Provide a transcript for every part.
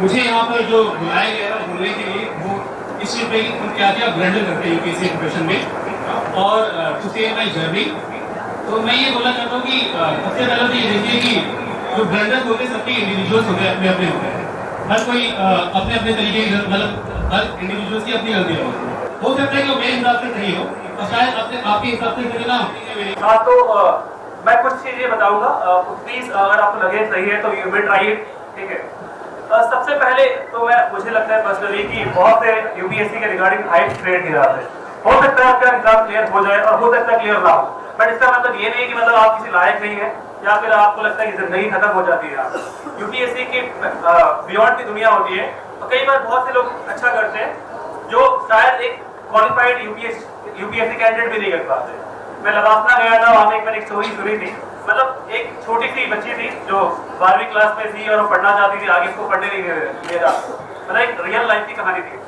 मुझे यहाँ पर जो बुलाया गया है बोलने के लिए वो इस चीज पे क्या क्या ब्लेंडर करते हैं यूपीएससी प्रिपरेशन में और टू से माई जर्नी। तो मैं ये बोलना चाहता हूँ कि सबसे पहले तो ये देखिए कि जो ब्लेंडर्स होते हैं सबके इंडिविजुअल्स होते हैं, अपने अपने होते हैं। हर कोई अपने अपने तरीके की मतलब हर इंडिविजुअल्स की अपनी गलती हो सकता है कि वो मेरे हिसाब से सही हो और शायद अपने आपके हिसाब से सही ना हो। हाँ, तो मैं कुछ चीजें बताऊंगा, प्लीज अगर आपको लगे सही है तो यू विल ट्राई इट, ठीक है। सबसे पहले तो मुझे लगता है पर्सनली कि बहुत से यूपीएससी के रिगार्डिंग हाइप क्रिएट किया जाता है। हो सकता है आपका एग्जाम क्लियर हो जाए और हो सकता है क्लियर ना हो, बट इसका मतलब ये नहीं कि मतलब आप किसी लायक नहीं है या फिर आपको लगता है कि जिंदगी खत्म हो जाती है। यूपीएससी की बियॉन्ड की दुनिया होती है और कई बार बहुत से लोग अच्छा करते हैं जो शायद एक क्वालिफाइड यूपीएससी कैंडिडेट भी नहीं कर पाते। मैं लवासना गया था, वहां पे मैंने एक स्टोरी सुनी थी। मतलब एक छोटी सी बच्ची थी जो 12वीं क्लास में थी और वो पढ़ना चाहती थी, आगे उसको पढ़ने नहीं दे रहा। मतलब एक रियल लाइफ की कहानी थी।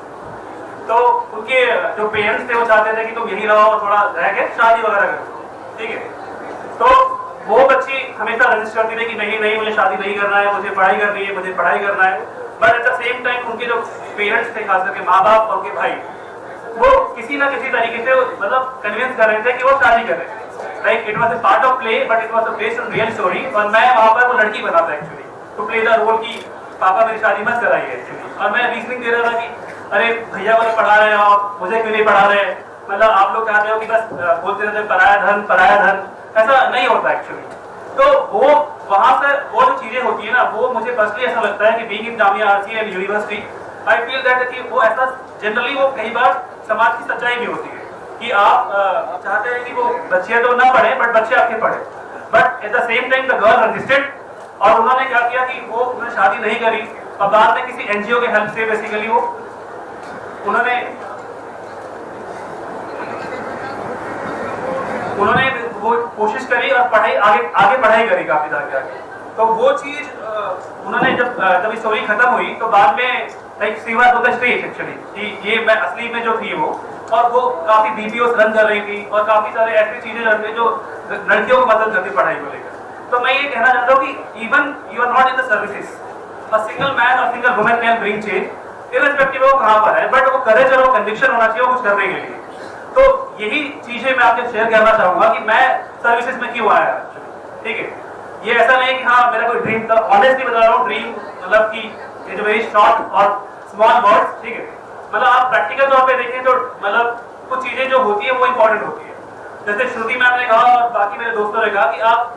तो उनके जो पेरेंट्स थे वो चाहते थे कि तुम यही रहो और थोड़ा रह के शादी वगैरह करो, ठीक है। तो वो बच्ची हमेशा रजिस्ट करती थी कि नहीं नहीं मुझे शादी नहीं करना है, मुझे पढ़ाई करनी है, मुझे पढ़ाई करना है। But at the same time उनके जो पेरेंट्स थे, खास करके माँ बाप और उनके भाई, वो किसी ना किसी तरीके से मतलब कन्विंस कर रहे थे कि वो शादी कर रहे थे। Like it was a part of play but it was a based on real story. और मैं वहां पर वो लड़की बना था actually to play the role की पापा मेरी शादी मत कराइए एक्चुअली। और मैं रीजनिंग दे रहा था कि अरे भैया को पढ़ा रहे हो आप, मुझे क्यों नहीं पढ़ा रहे। मतलब आप लोग चाहते हो कि बस बोलते रहते पराया धन, ऐसा नहीं होता एक्चुअली। तो वो वहां से वो जो चीजें होती है ना, वो मुझे पर्सनली ऐसा लगता है कि being in Jamia RC and university I feel that कि वो ऐसा जनरली वो कई बार समाज की सच्चाई भी होती है कि आप चाहते हैं कि वो बच्चे तो ना पढ़े बट बच्चे आपके पढ़े। But at the same time the girl रजिस्टेड और उन्होंने क्या किया कि वो उन्होंने शादी नहीं करी और बाद में किसी एनजीओ के हेल्प से बेसिकली उन्होंने वो कोशिश करी और पढ़ाई आगे पढ़ाई करी काफी आगे। तो वो चीज उन्होंने जब स्टोरी खत्म हुई तो बाद में like she was on the stage actually कि ये मैं असली में जो थी वो, और वो काफी बीपीओस रन कर रही थी और काफी सारे ऐसी चीजें रन रही जो लड़कियों को मदद करती पढ़ाई को लेकर। तो मैं ये कहना चाहता हूँ कि even you are not in the services, a single man और single woman can bring change irrespective वो कहाँ पर है, बट वो करेज और वो कन्विक्शन होना चाहिए कुछ करने के लिए। तो यही चीजें मैं आपसे शेयर करना चाहूंगा कि मैं सर्विसेज में क्यों आया, ठीक है। ये ऐसा नहीं कि हाँ मेरा कोई ड्रीम था, ऑनेस्टली बता रहा हूँ, ड्रीम मतलब कि ये जो वेरी शॉर्ट और स्मॉल वर्ड्स, ठीक है। मतलब आप प्रैक्टिकल तौर पे देखें तो मतलब कुछ चीजें जो होती है वो इंपॉर्टेंट होती है। जैसे श्रुति मैम ने कहा और बाकी मेरे दोस्तों ने कहा कि आप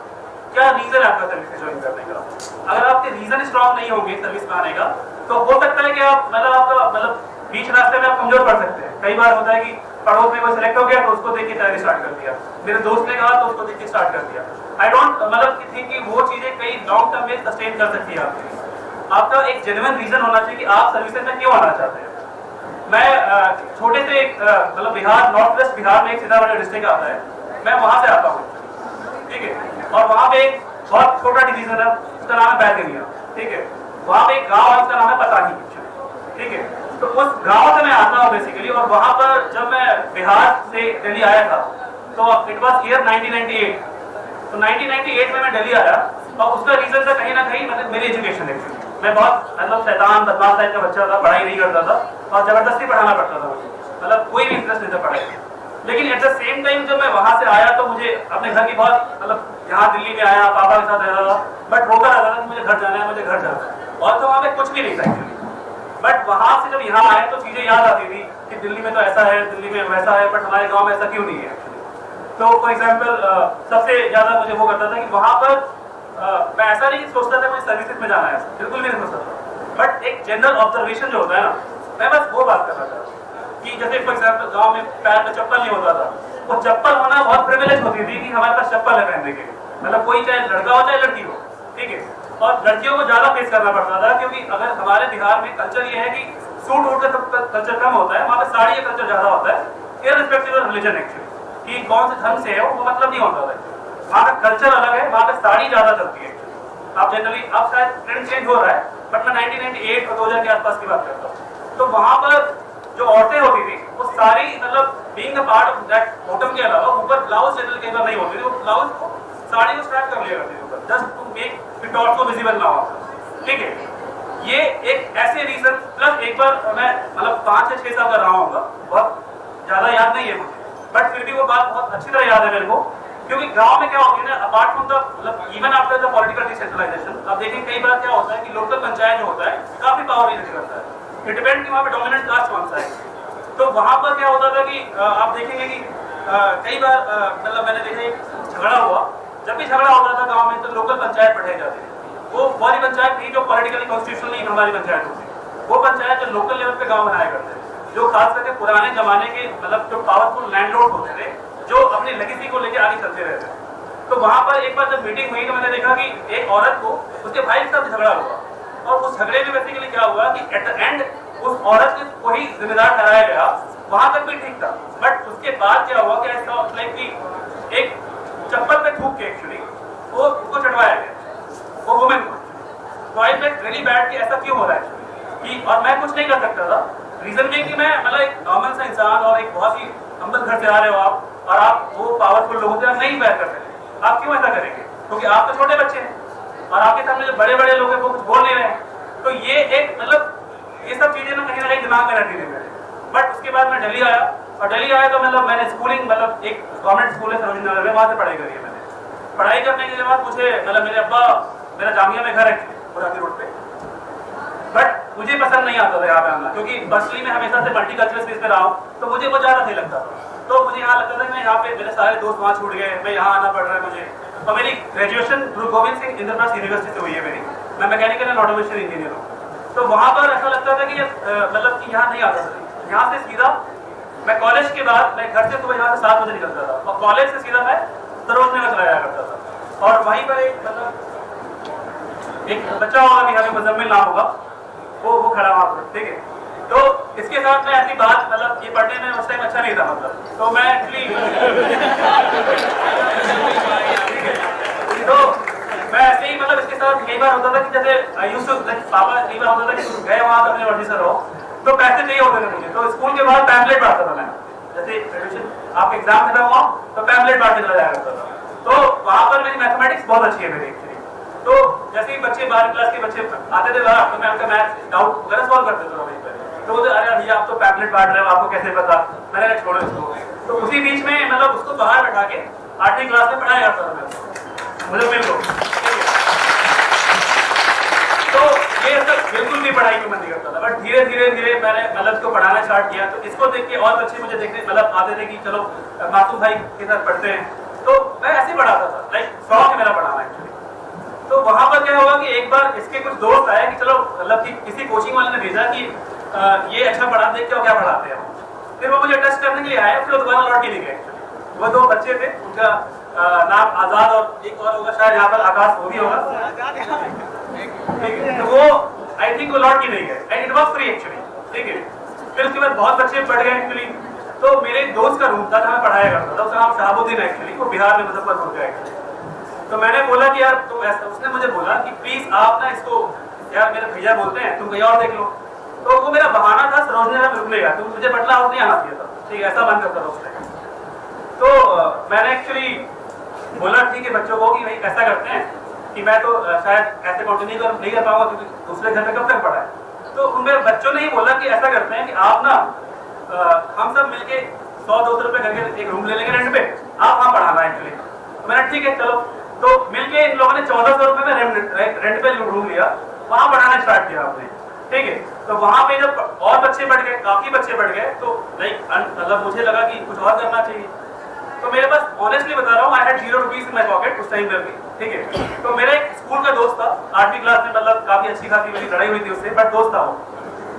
क्या रीजन है आपका सर्विस ज्वाइन करने का। अगर आपके रीजन स्ट्रॉन्ग नहीं होंगे सर्विस में आने का तो हो सकता है कि आप मतलब आपका मतलब बीच रास्ते में आप कमजोर पड़ सकते हैं। कई बार होता है कि पड़ोस में कोई सिलेक्ट हो गया तो उसको देख के तैयारी स्टार्ट कर दिया, मेरे दोस्त ने कहा तो उसको देख के स्टार्ट कर दिया। आई डोंट मतलब थिंक कि वो चीजें कई लॉन्ग टर्म में सस्टेन कर सकती है आपका एक जेन्युइन रीजन होना चाहिए कि आप सर्विसेज में क्यों आना चाहते हैं। मैं छोटे से एक मतलब बिहार, नॉर्थ वेस्ट बिहार में एक सीतामढ़ी डिस्ट्रिक्ट आता है, मैं वहां से आता हूँ, ठीक है। और वहां पे एक बहुत छोटा डिवीजन है, उसका नाम है बैरगनिया, ठीक है। वहां पे एक गांव है, उसका नाम है पताही, ठीक है। तो उस गांव से मैं आता हूँ बेसिकली। और वहां पर जब मैं बिहार से दिल्ली आया था तो इट वाज ईयर 1998। तो 1998 में मैं दिल्ली आया और उसका रीजन था कहीं ना कहीं मतलब मेरी एजुकेशन एक्चुअली। मैं बहुत मतलब शैतान बदमाश टाइप का बच्चा था, पढ़ाई नहीं करता था और जबरदस्ती पढ़ाना पड़ता था मुझे, मतलब कोई भी इंटरेस्ट नहीं था पढ़ाई में। लेकिन एट द सेम टाइम जब मैं वहां से आया तो मुझे अपने घर की बहुत मतलब यहाँ दिल्ली में आया, पापा के साथ रह रहा था, बट रोता रहता था कि मुझे घर जाना है, मुझे घर जाना है। और तो वहाँ पे कुछ भी नहीं था एक्चुअली। बट वहां से जब यहाँ आए तो चीजें याद आती थी कि दिल्ली में तो ऐसा है, दिल्ली में वैसा है, बट हमारे गाँव में ऐसा क्यों नहीं है। तो फॉर एग्जाम्पल सबसे ज्यादा मुझे वो करता था कि वहां पर मैं ऐसा नहीं सोचता था मुझे सर्विसेज में जाना है, बिल्कुल भी नहीं सोचता था। बट एक जनरल ऑब्जर्वेशन जो होता है ना, मैं बस वो बात करना चाहता हूँ कि जैसे फॉर एग्जाम्पल गाँव में पैर में चप्पल नहीं होता था, वो चप्पल होना बहुत प्रिविलेज होती थी कि हमारे पास चप्पल है पहनने के लिए। मतलब कोई चाहे लड़का हो चाहे लड़की हो, ठीक है। और लड़कियों को ज्यादा फेस करना पड़ता था क्योंकि अगर हमारे बिहार में कल्चर ये है कि सूट वूट का कल्चर कम होता है, वहाँ पे साड़ी का कल्चर ज्यादा होता है इररिस्पेक्टिव ऑफ रिलीजन एक्चुअली, कि कौन से धर्म से है वो मतलब नहीं होता है। वहाँ का कल्चर अलग है, वहाँ पे साड़ी ज्यादा चलती है। आप जनरली अब शायद ट्रेंड चेंज हो रहा है, बट मैं 1998 और 2000 के आसपास की बात करता हूँ। तो वहाँ पर जो औरतें होती थी वो सारी मतलब being a part of that bottom के अलावा ऊपर ब्लाउज जनरल के अंदर नहीं होती थी, वो ब्लाउज को साड़ी को स्ट्रैप कर लिया करती थी ऊपर, just to make it also visible ना हो, ठीक है। ये एक ऐसे रीजन प्लस एक बार मैं मतलब 5 या 6 साल का रहा होगा, बहुत ज्यादा याद नहीं है मुझे, बट फिर भी वो बात बहुत अच्छी तरह याद है मेरे को। क्योंकि गांव में क्या होती है ना, अपार्ट फ्रॉम द मतलब even after the political decentralisation, आप देखें कई बार क्या होता है कि लोकल पंचायत जो होता है काफी पावर यूज करता है, इट डिपेंड कि वहाँ पे डोमिनेंट कास्ट कौन सा है। तो वहां पर क्या होता था कि आप देखेंगे कि कई बार मतलब मैंने देखा झगड़ा हुआ, जब भी झगड़ा होता था गांव में तो लोकल पंचायत बैठाई जाती थी। वो वाली पंचायत थी जो पॉलिटिकली कॉन्स्टिट्यूशनली हमारी पंचायत होती, वो पंचायत जो लोकल लेवल पे गांव बनाया करते थे, जो खास करके पुराने जमाने के मतलब जो पावरफुल लैंडलॉर्ड होते थे, जो अपनी लेगेसी को लेकर आगे चलते रहते। तो वहां पर एक बार जब मीटिंग हुई तो मैंने देखा कि एक औरत को उसके भाई के साथ झगड़ा हुआ, और उस झगड़े में बेसिकली क्या हुआ कि एट द एंड उस औरत को ही जिम्मेदार ठहराया गया। वहां तक भी ठीक था, बट उसके बाद क्या हुआ कि ऐसा लाइक कि एक चप्पल पे थूक के एक्चुअली वो उसको चढ़वाया गया, वो वुमेन को। तो आई फेल्ट रियली बैड कि ऐसा क्यों हो रहा है कि, और मैं कुछ नहीं कर सकता था। रीजन ये कि मैं मतलब एक नॉर्मल सा इंसान और एक बहुत ही हम्बल घर से आ रहे हो आप, और आप वो पावरफुल लोगों से नहीं बैर कर सकते। आप क्यों ऐसा करेंगे? क्योंकि आप तो छोटे बच्चे हैं और आपके सामने जो बड़े बड़े लोग हैं वो कुछ बोल नहीं रहे हैं। तो ये एक मतलब ये सब चीजें ना कहीं दिमाग में रहती थी मेरे। बट उसके बाद मैं दिल्ली आया, और दिल्ली आया तो मतलब मैंने स्कूलिंग मतलब एक गवर्नमेंट स्कूल है सरोजिनी नगर में, वहाँ से पढ़ाई करी है मैंने। पढ़ाई करने के बाद मुझे मतलब मेरे अब्बा, मेरा जामिया में घर है बुरादी रोड पे, बट मुझे पसंद नहीं आता था यहाँ पे आना, क्योंकि बर्सली में हमेशा से मल्टीकल्चरल स्पेस में रहा हूँ, तो मुझे वो ज़्यादा सही लगता था। तो मुझे यहाँ लगता था कि मैं यहाँ पे, मेरे सारे दोस्त वहाँ छूट गए, मैं यहाँ आना पड़ रहा है मुझे। और मेरी ग्रेजुएशन गुरु गोविंद सिंह इंद्रप्रस्थ यूनिवर्सिटी से हुई है मेरी, मैं मैकेनिकल एंड ऑटोमेशन इंजीनियर हूँ। तो वहाँ पर ऐसा लगता था कि मतलब कि यहाँ नहीं आता था। यहाँ से सीधा मैं कॉलेज के बाद, मैं घर से सुबह यहाँ से 7 बजे निकलता था, और कॉलेज से सीधा मैं सरोज नगर चला जाया करता था। और वहीं पर एक मतलब एक बच्चा होगा कि यहाँ पे मुजम्मिल नाम होगा, वो खड़ा वहाँ पर, ठीक है। तो इसके साथ मैं ऐसी बात मतलब ये पढ़ने में उस टाइम अच्छा नहीं था मतलब, तो मैं एक्चुअली तो मैं ऐसे ही मतलब इसके साथ कई बार होता था कि जैसे यूसुफ पापा कई बार होता था कि गए वहाँ अपने मर्जी से रहो, तो पैसे चाहिए होते थे मुझे। तो स्कूल के बाद पैम्पलेट बांटता था मैं, जैसे एडमिशन आपके एग्जाम खत्म हुआ तो पैम्पलेट बांटने चला जाया करता था। तो वहाँ पर मेरी मैथमेटिक्स बहुत अच्छी है मेरी एक्चुअली। तो जैसे ही बच्चे 12वीं क्लास के बच्चे आते थे वहाँ, तो मैं उनका मैथ डाउट वगैरह सॉल्व करते थे वहीं पर। तो बोलते अरे भैया आप तो पैम्पलेट बांट रहे हो, आपको कैसे पता? मैंने कहा छोड़ो इसको। तो उसी बीच में मतलब उसको बाहर बैठा के 8वीं क्लास में पढ़ाया जाता था मैं, मुझे मेरे को। तो ये सब बिल्कुल भी पढ़ाई में मन नहीं करता था, बट धीरे धीरे मैंने मतलब इसको पढ़ाना स्टार्ट किया। तो इसको देख के और बच्चे मुझे देखने मतलब आते थे कि चलो मासूम भाई के साथ पढ़ते हैं, तो मैं ऐसे ही पढ़ाता था, लाइक शौक है मेरा पढ़ाना एक्चुअली। तो वहां पर क्या हुआ कि एक बार इसके कुछ दोस्त आए कि चलो मतलब कि किसी कोचिंग वाले ने भेजा कि ये अच्छा पढ़ाते हैं, क्या टेस्ट हैं। फिर वो मुझे टेस्ट करने के लिए आए, फिर दोबारा लौट के नहीं गए। वो 2 बच्चे थे, उनका नाम आजाद और एक और होगा शायद यहाँ पर आकाश, वो भी होगा, ठीक है। तो वो आई थिंक वो लौट के नहीं गए, and it was free actually, ठीक है। फिर उसके बाद बहुत बच्चे पढ़ गए एक्चुअली। तो मेरे दोस्त का रूम था जहाँ पढ़ाया करता था, उसका नाम शहाबुद्दीन एक्चुअली, वो बिहार में मुजफ्फरपुर का एक्चुअली। तो मैंने बोला कि यार तुम ऐसा, उसने मुझे बोला कि प्लीज आप ना इसको, यार मेरे भैया बोलते हैं तुम कहीं और देख लो। तो वो मेरा बहाना था सरोजनी नगर में रुकने का, तो मुझे पटना हाउस नहीं आना चाहिए था, ठीक है, ऐसा मन करता था उस टाइम। तो मैंने एक्चुअली बोला ठीक है बच्चों को कि भाई ऐसा करते हैं कि मैं तो शायद ऐसे कंटिन्यू नहीं कर पाऊंगा क्योंकि दूसरे घर में कब तक पढ़ा है। तो उन मेरे बच्चों ने ही बोला कि ऐसा करते हैं कि आप ना हम सब मिलके 100-200 रुपए करके एक रूम ले लेंगे रेंट पे, आप वहाँ पढ़ाना एक्चुअली। तो मैंने ठीक है चलो, तो मिलके इन लोगों ने 1400 रुपए में रेंट पे रूम लिया, वहाँ पढ़ाना स्टार्ट किया आपने, ठीक है। तो वहाँ पे जब और बच्चे बढ़ गए, काफी बच्चे बढ़ गए, तो लाइक मतलब मुझे लगा कि कुछ और करना चाहिए। तो मेरे पास ऑनेस्टली बता रहा हूँ, I had 0 rupees in my pocket उस टाइम पर भी, ठीक है। तो मेरा एक स्कूल का दोस्त था 8वीं क्लास में, मतलब काफी अच्छी खासी मेरी लड़ाई हुई थी उससे, बट दोस्त था वो।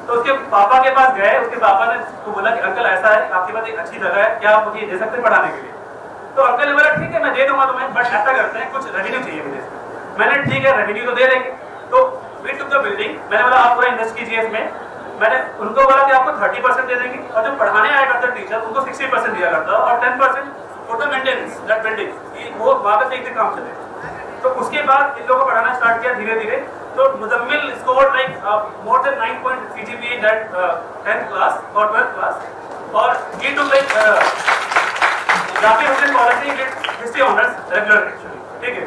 तो उसके पापा के पास गए, उसके पापा ने उसको बोला कि अंकल ऐसा है, आपके पास एक अच्छी जगह है, क्या आप मुझे दे सकते हैं पढ़ाने के लिए? तो अंकल ने बोला ठीक है मैं दे दूंगा तुम्हें, बट ऐसा करते हैं कुछ रेवेन्यू चाहिए मुझे। मैंने ठीक है रेवेन्यू तो दे देंगे। तो वी टुक द बिल्डिंग, मैंने बोला आप पूरा इन्वेस्ट कीजिए इसमें। मैंने उनको बोला कि आपको 30% दे देंगे, और जो पढ़ाने आया करता टीचर उनको 60% दिया करता, और 10% टोटल मेंटेनेंस दैट बिल्डिंग, वो वहाँ पे एक काम चले। तो उसके बाद इन लोगों को पढ़ाना स्टार्ट किया धीरे धीरे। तो Muzammil scored like more than 9 point CGPA in that 10th class or 12th class, और he took like Zakir Hussain college से हिस्ट्री ऑनर्स रेगुलर एक्चुअली, ठीक है।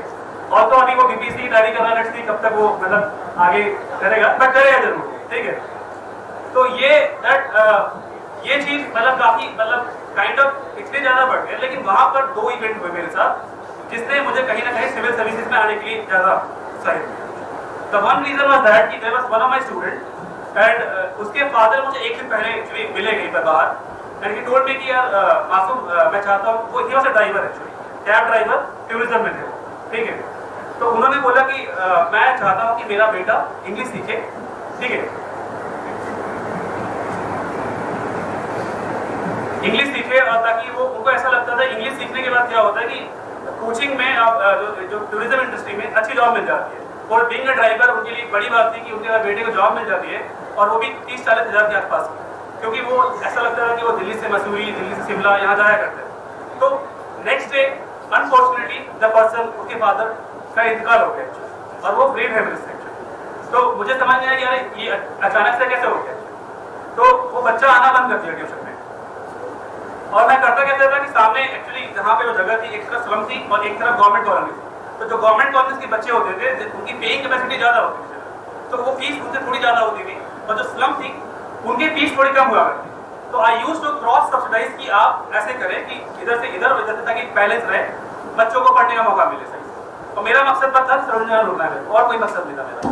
और तो अभी वो बीपीएससी की तैयारी कर रहा है, लेट्स सी कब तक वो मतलब आगे करेगा, बट करेगा जरूर, ठीक है। तो ये चीज मतलब काफी मतलब काइंड ऑफ इतने ज्यादा बढ़ गए, लेकिन वहां पर 2 इवेंट हुए मेरे साथ जिसने मुझे कहीं ना कहीं सिविल सर्विसेज में आने के लिए ज्यादा उत्साहित किया। The one reason was that कि there was one of my student and उसके फादर मुझे एक दिन पहले एक्चुअली मिले कहीं पर बाहर एंड ही टोल्ड मी कि यार मासूम मैं चाहता हूँ, वो he was a driver actually, cab driver, tourism में थे वो, ठीक है। तो उन्होंने बोला कि मैं चाहता हूँ कि मेरा बेटा इंग्लिश सीखे, ठीक है, इंग्लिश सीखे, और ताकि वो उनको ऐसा लगता था इंग्लिश सीखने के बाद क्या होता है कि कोचिंग में जो टूरिज्म इंडस्ट्री में अच्छी जॉब मिल जाती है, और बीइंग अ ड्राइवर उनके लिए बड़ी बात थी कि उनके बेटे को जॉब मिल जाती है, और वो भी 30-40 हज़ार के आसपास, क्योंकि वो ऐसा लगता था कि वो दिल्ली से मसूरी, दिल्ली से शिमला यहाँ जाया करते हैं। तो next day unfortunately the person, उसके फादर का इंतकाल हो गया और वो ब्रेन हेमरेज से। तो मुझे समझ नहीं आया यार ये अचानक से कैसे हो गया। तो वो बच्चा आना बंद कर दिया ट्यूशन में, और मैं करता कहता था कि सामने एक्चुअली जहाँ पे वो जगह थी, एक तरफ स्लम थी और एक तरफ गवर्नमेंट कॉलोनी थी। तो जो गवर्नमेंट कॉलेज के बच्चे होते थे उनकी पेइंग कैपेसिटी ज्यादा होती थी, तो वो फीस उनसे थोड़ी ज्यादा होती थी, और जो स्लम थी उनकी फीस थोड़ी कम हुआ करती। तो I used to cross subsidise कि आप ऐसे करें कि इधर से इधर और इधर से, ताकि बैलेंस रहे, बच्चों को पढ़ने का मौका मिले सही। तो मेरा मकसद पर था सर्वजन होना है, और कोई मकसद नहीं था मेरा,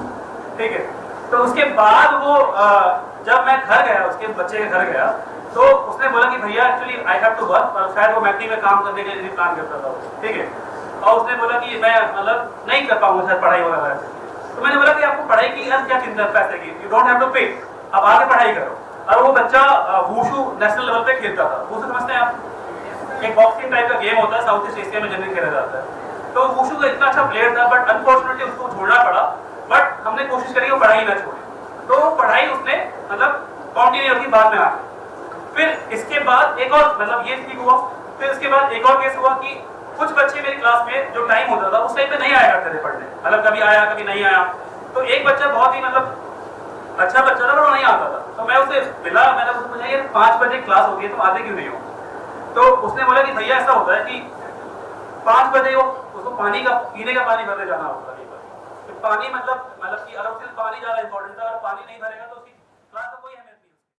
ठीक है। तो उसके बाद वो जब मैं घर गया, उसके बच्चे के घर गया, तो उसने बोला कि भैया actually I have to work, और शायद वो मैकडी में काम करने के लिए प्लान करता था, ठीक है। और उसने बोला कि मैं मतलब नहीं कर पाऊंगा सर पढ़ाई वगैरह। तो मैंने बोला कि आपको पढ़ाई की क्या चिंता है पैसे की, यू डोंट हैव टू पे, आप आगे पढ़ाई करो। और वो बच्चा वुशु नेशनल लेवल पे खेलता था। वुशु समझते हैं आप, एक बॉक्सिंग टाइप का गेम होता है, साउथ ईस्ट एशिया में जनरली खेला जाता है। तो वुशु का इतना अच्छा प्लेयर था, बट अनफॉर्चुनेटली उसको छोड़ना पड़ा, बट हमने कोशिश करी वो पढ़ाई ना छोड़े। तो पढ़ाई उसने मतलब कंटिन्यू की बाद में आ। फिर इसके बाद एक और मतलब ये ठीक हुआ। फिर इसके बाद एक और केस हुआ कि कुछ बच्चे मेरी क्लास में जो टाइम होता था उस टाइम पे नहीं आया करते थे पढ़ने, मतलब कभी आया कभी नहीं आया। तो एक बच्चा बहुत ही मतलब अच्छा बच्चा था, पर वो नहीं आता था। तो मैं उसे मिला, मैंने उससे पूछा ये 5 बजे क्लास होती है, तुम आते क्यों नहीं हो? तो उसने बोला कि भैया ऐसा होता है कि 5 बजे वो उसको पानी का पीने का पानी भरने जाना होता है। पानी मतलब कि अगर पानी ज्यादा इंपॉर्टेंट था और पानी नहीं भरेगा तो